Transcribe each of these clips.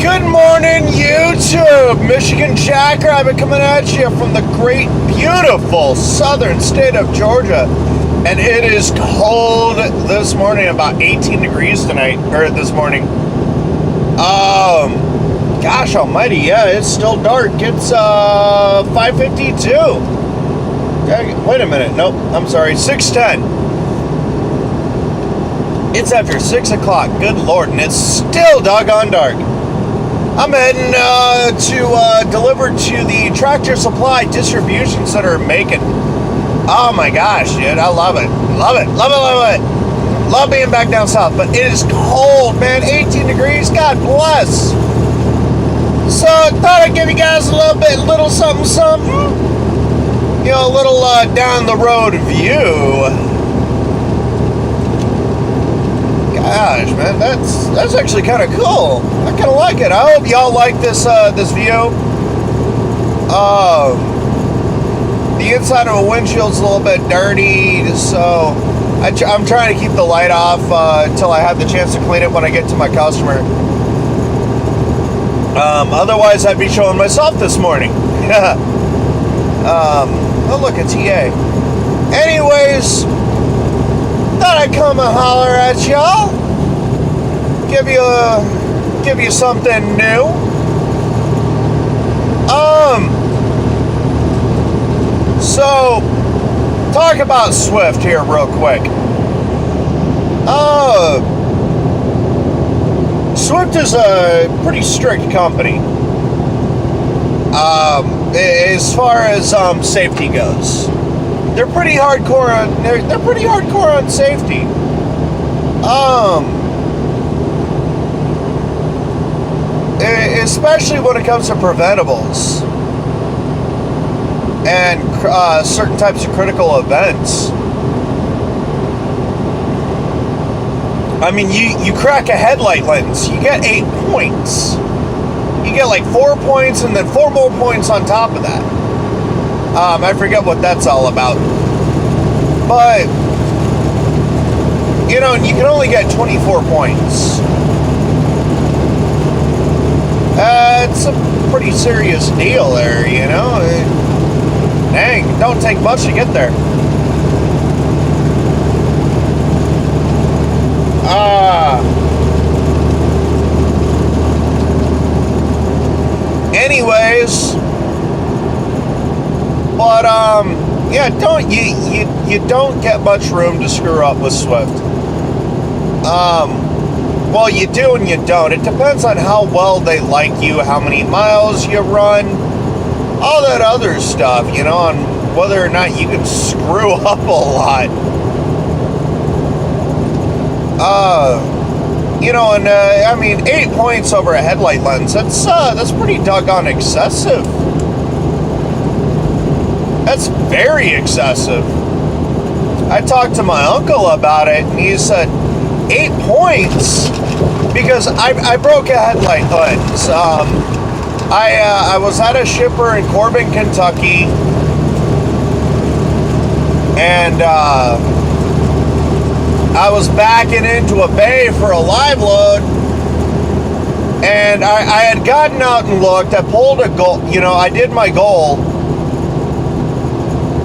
Good morning, YouTube! Michigan Jackrabbit coming at you from the great, beautiful southern state of Georgia. And it is cold this morning, about 18 degrees tonight, or this morning. Gosh almighty, yeah, it's still dark. It's 5:52. Wait a minute, nope, I'm sorry, 6:10. It's after 6 o'clock, good lord, and it's still doggone dark. I'm heading to deliver to the Tractor Supply Distribution Center in Macon. Oh my gosh, dude, I love it. Love it, love it, love it. Love being back down south, but it is cold, man, 18 degrees, God bless. So I thought I'd give you guys a little something, something. You know, a little down the road view. Gosh, man, that's actually kind of cool. I kind of like it. I hope y'all like this this view. The inside of a windshield's a little bit dirty, so I'm trying to keep the light off until I have the chance to clean it when I get to my customer. Otherwise, I'd be showing myself this morning. Oh, look, a TA. Anyways, thought I'd come and holler at y'all. Give you something new. So, talk about Swift here real quick. Swift is a pretty strict company. As far as safety goes, they're pretty hardcore on they're pretty hardcore on safety. Especially when it comes to preventables and certain types of critical events. I mean, you crack a headlight lens, you get 8 points. You get like 4 points and then 4 more points on top of that. I forget what that's all about. But, you know, you can only get 24 points. It's a pretty serious deal there, you know. Dang, it don't take much to get there. Anyways, but yeah, you don't get much room to screw up with Swift. Well, you do and you don't. It depends on how well they like you, how many miles you run, all that other stuff, you know, on whether or not you can screw up a lot. You know, and I mean, 8 points over a headlight lens, that's pretty doggone excessive. That's very excessive. I talked to my uncle about it, and he said, 8 points? Because I broke a headlight lens. I was at a shipper in Corbin, Kentucky, and I was backing into a bay for a live load, and I had gotten out and looked. I pulled a goal, you know, I did my goal,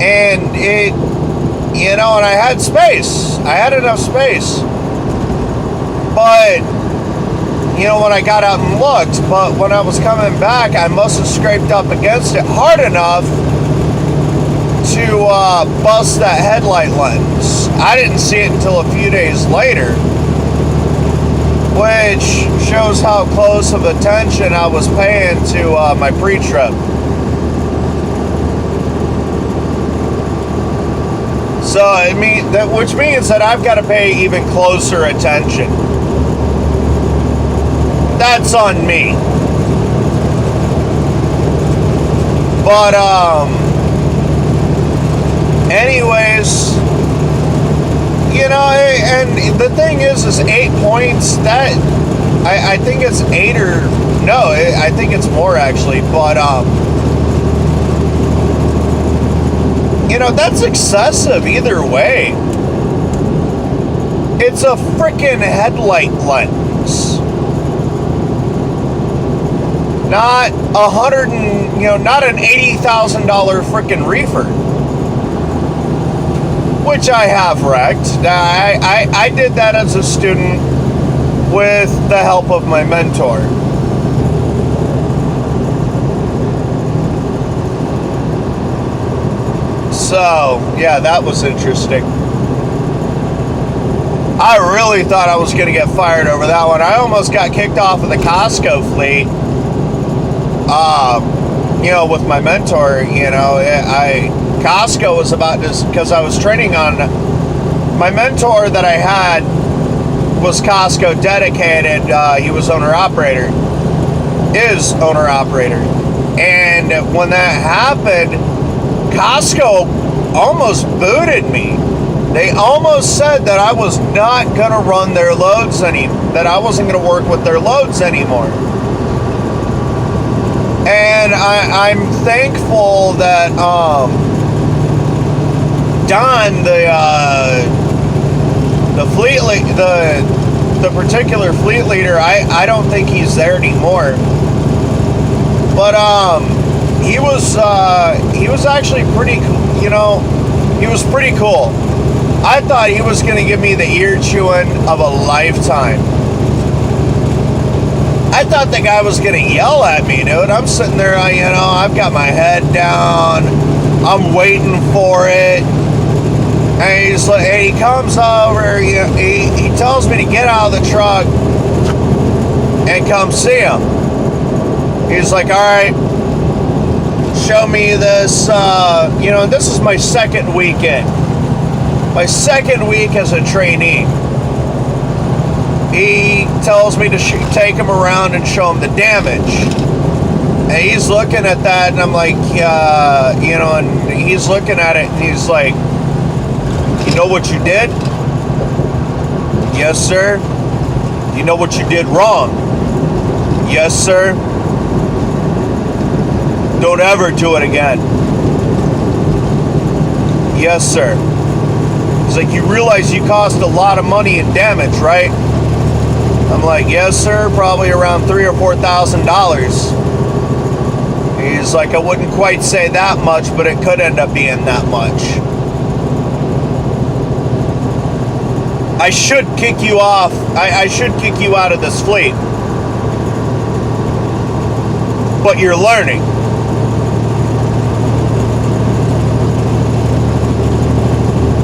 and it, you know, and I had space. I had enough space. But, you know, when I got out and looked, but when I was coming back, I must have scraped up against it hard enough to bust that headlight lens. I didn't see it until a few days later, which shows how close of attention I was paying to my pre-trip. So, I mean, which means that I've got to pay even closer attention. That's on me. But, anyways, you know, and the thing is 8 points, that, I think it's 8 or, no, I think it's more actually, but, you know, that's excessive either way. It's a freaking headlight lens. not not an $80,000 freaking reefer, which I have wrecked. I did that as a student with the help of my mentor. So, yeah, that was interesting. I really thought I was going to get fired over that one. I almost got kicked off of the Costco fleet. With my mentor, Costco was about to, because I was training on, my mentor that I had was Costco dedicated. He was owner-operator, is owner-operator. And when that happened, Costco almost booted me. They almost said that I was not going to run their loads that I wasn't going to work with their loads anymore. And I'm thankful that Don, the fleet the particular fleet leader, I don't think he's there anymore. But he was actually pretty, he was pretty cool. I thought he was going to give me the ear chewing of a lifetime. I thought the guy was going to yell at me, dude. I'm sitting there, I've got my head down. I'm waiting for it. And he comes over, he tells me to get out of the truck and come see him. He's like, all right, show me this, this is my second weekend. My second week as a trainee. He tells me to take him around and show him the damage. And he's looking at that, and I'm like, and he's looking at it, and he's like, you know what you did? Yes, sir. You know what you did wrong? Yes, sir. Don't ever do it again. Yes, sir. He's like, you realize you cost a lot of money in damage, right? I'm like, yes, sir, probably around $3,000 or $4,000. He's like, I wouldn't quite say that much, but it could end up being that much. I should kick you off. I should kick you out of this fleet. But you're learning.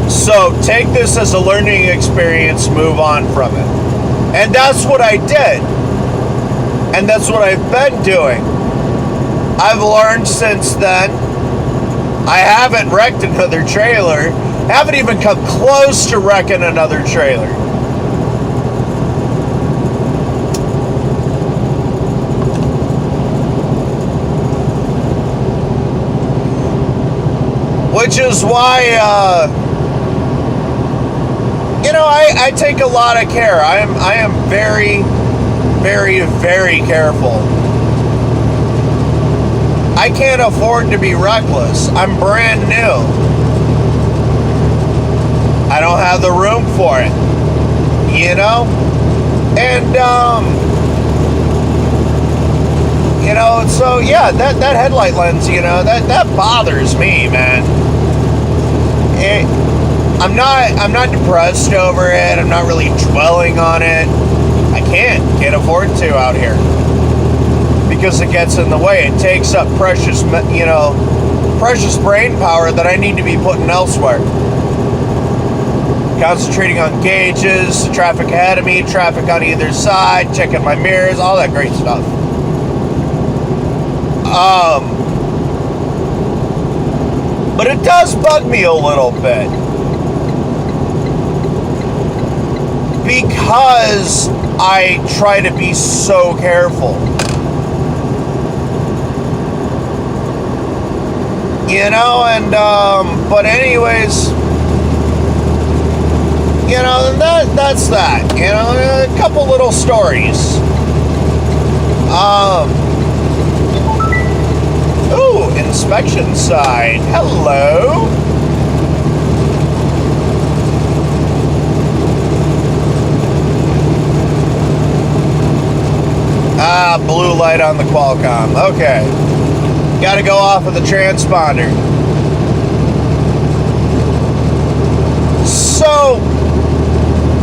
So take this as a learning experience, move on from it. And that's what I did. And that's what I've been doing. I've learned since then. I haven't wrecked another trailer. Haven't even come close to wrecking another trailer. Which is why, I take a lot of care. I am very, very, very careful. I can't afford to be reckless. I'm brand new. I don't have the room for it. And, so yeah, that headlight lens, that bothers me, man. I'm not depressed over it. I'm not really dwelling on it. I can't afford to out here because it gets in the way. It takes up precious brain power that I need to be putting elsewhere. Concentrating on gauges, traffic ahead of me, traffic on either side, checking my mirrors, all that great stuff. But it does bug me a little bit. Because I try to be so careful. But anyways, that's that. A couple little stories. Inspection side. Hello. Blue light on the Qualcomm. Okay. Got to go off of the transponder. So,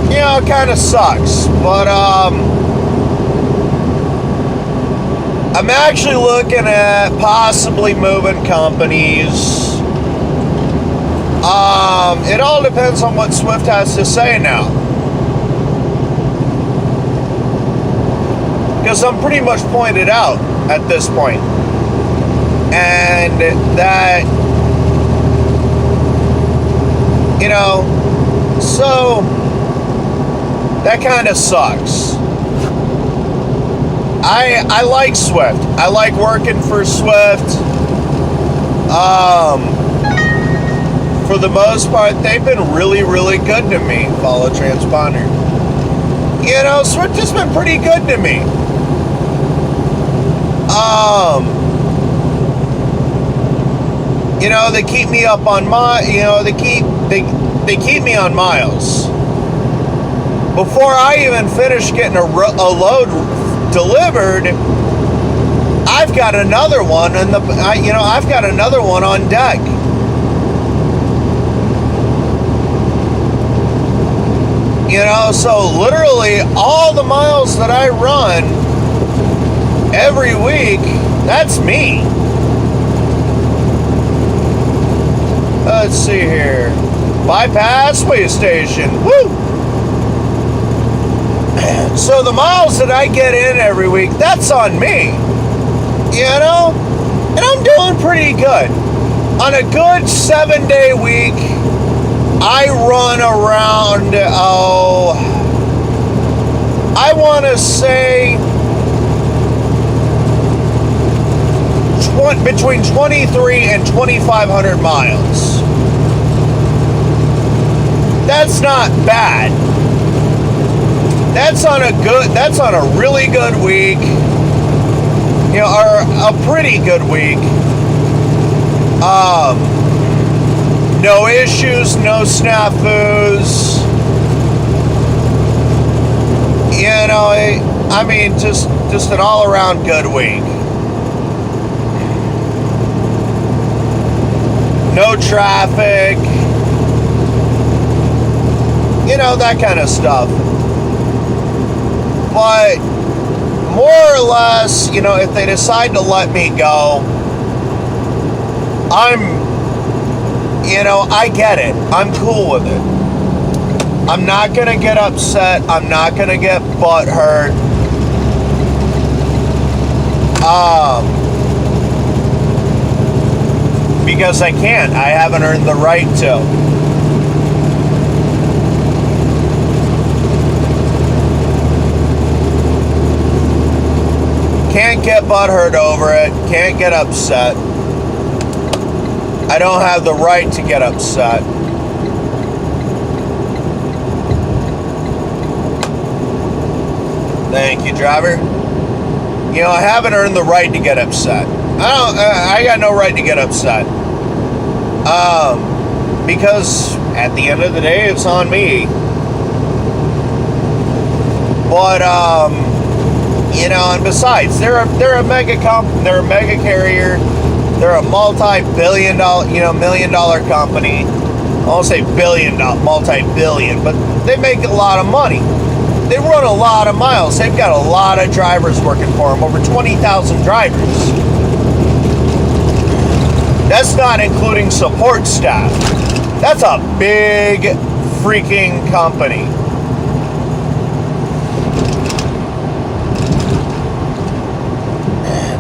it kind of sucks. But, I'm actually looking at possibly moving companies. It all depends on what Swift has to say now. Because I'm pretty much pointed out at this point. And that, so that kind of sucks. I like Swift. I like working for Swift. For the most part, they've been really, really good to me. Follow transponder. Swift has been pretty good to me. They keep me up on they keep me on miles. Before I even finish getting a load delivered, I've got another one, and I've got another one on deck. So literally all the miles that I run every week, that's me. Let's see here. Bypass way station. Woo! So the miles that I get in every week, that's on me. And I'm doing pretty good. On a good 7-day week, I run around, I want to say between 23 and 2,500 miles. That's not bad. That's on a really good week, or a pretty good week. No issues, no snafus. I mean, just an all-around good week. No traffic. That kind of stuff. But more or less, if they decide to let me go, I get it. I'm cool with it. I'm not going to get upset. I'm not going to get butthurt. Because I can't. I haven't earned the right to. Can't get butthurt over it. Can't get upset. I don't have the right to get upset. Thank you, driver. I haven't earned the right to get upset. I got no right to get upset. Because at the end of the day, it's on me. But, and besides, they're a mega carrier. They're a multi-billion dollar, $1,000,000 company. I won't say billion, multi-billion, but they make a lot of money. They run a lot of miles. They've got a lot of drivers working for them, over 20,000 drivers. That's not including support staff. That's a big freaking company.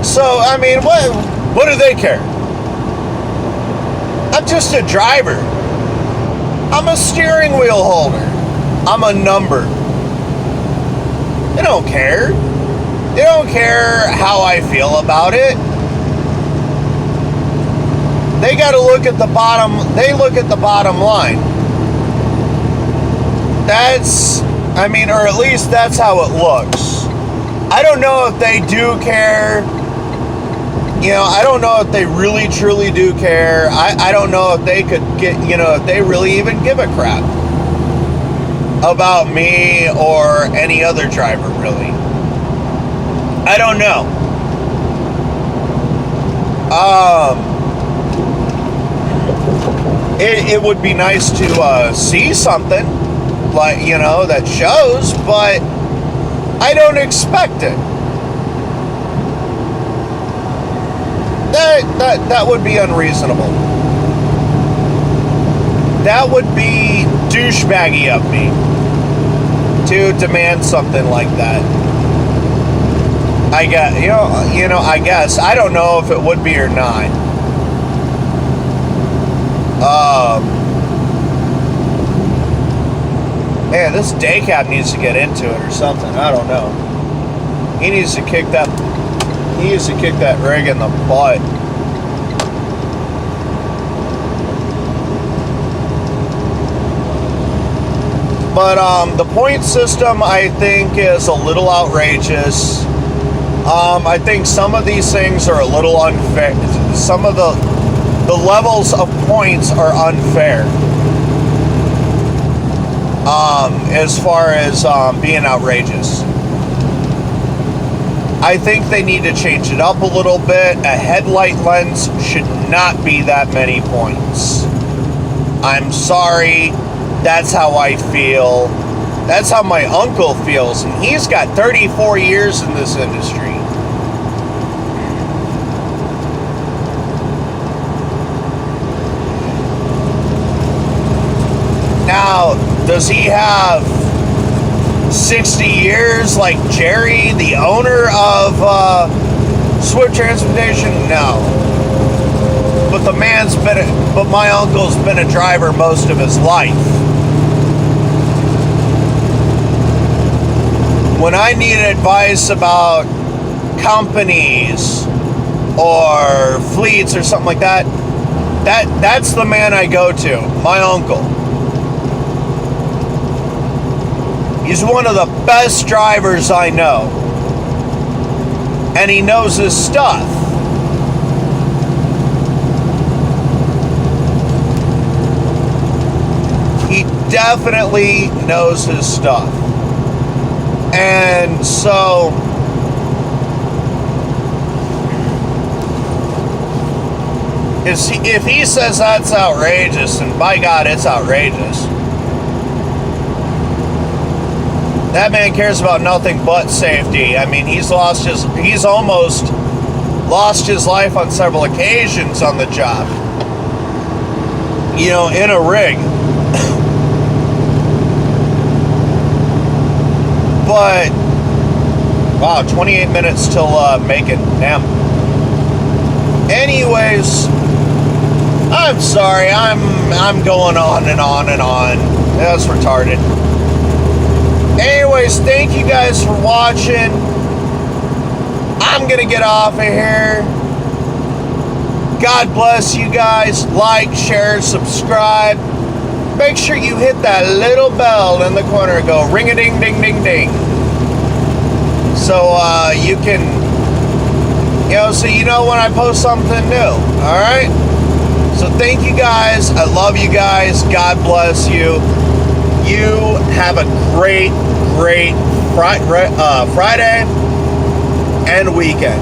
So, I mean, what do they care? I'm just a driver. I'm a steering wheel holder. I'm a number. They don't care. They don't care how I feel about it. They got to look at the bottom. They look at the bottom line. Or at least that's how it looks. I don't know if they do care. I don't know if they really truly do care. I don't know if they could get, if they really even give a crap about me or any other driver, really. I don't know. It would be nice to see something, like, that shows, but I don't expect it. That would be unreasonable. That would be douchebaggy of me to demand something like that. I guess, I guess. I don't know if it would be or not. Man, this day cab needs to get into it or something. I don't know. He needs to kick that rig in the butt. But the point system, I think, is a little outrageous. I think some of these things are a little unfair. Some of the levels of points are unfair. As far as being outrageous. I think they need to change it up a little bit. A headlight lens should not be that many points. I'm sorry. That's how I feel. That's how my uncle feels. And he's got 34 years in this industry. Now, does he have 60 years like Jerry, the owner of Swift Transportation? No. But my uncle's been a driver most of his life. When I need advice about companies or fleets or something like that, that's the man I go to, my uncle. He's one of the best drivers I know. And he knows his stuff. He definitely knows his stuff. And so, if he says that's outrageous, and by God, it's outrageous. That man cares about nothing but safety. I mean, he's almost lost his life on several occasions on the job. In a rig. But, wow, 28 minutes till Macon. Damn. Anyways, I'm sorry. I'm going on and on and on. That's retarded. Anyways, thank you guys for watching. I'm going to get off of here. God bless you guys. Like, share, subscribe. Make sure you hit that little bell in the corner. Go ring-a-ding-ding-ding-ding. So you can, so you know when I post something new. Alright? So thank you guys. I love you guys. God bless you. You have a great Friday and weekend.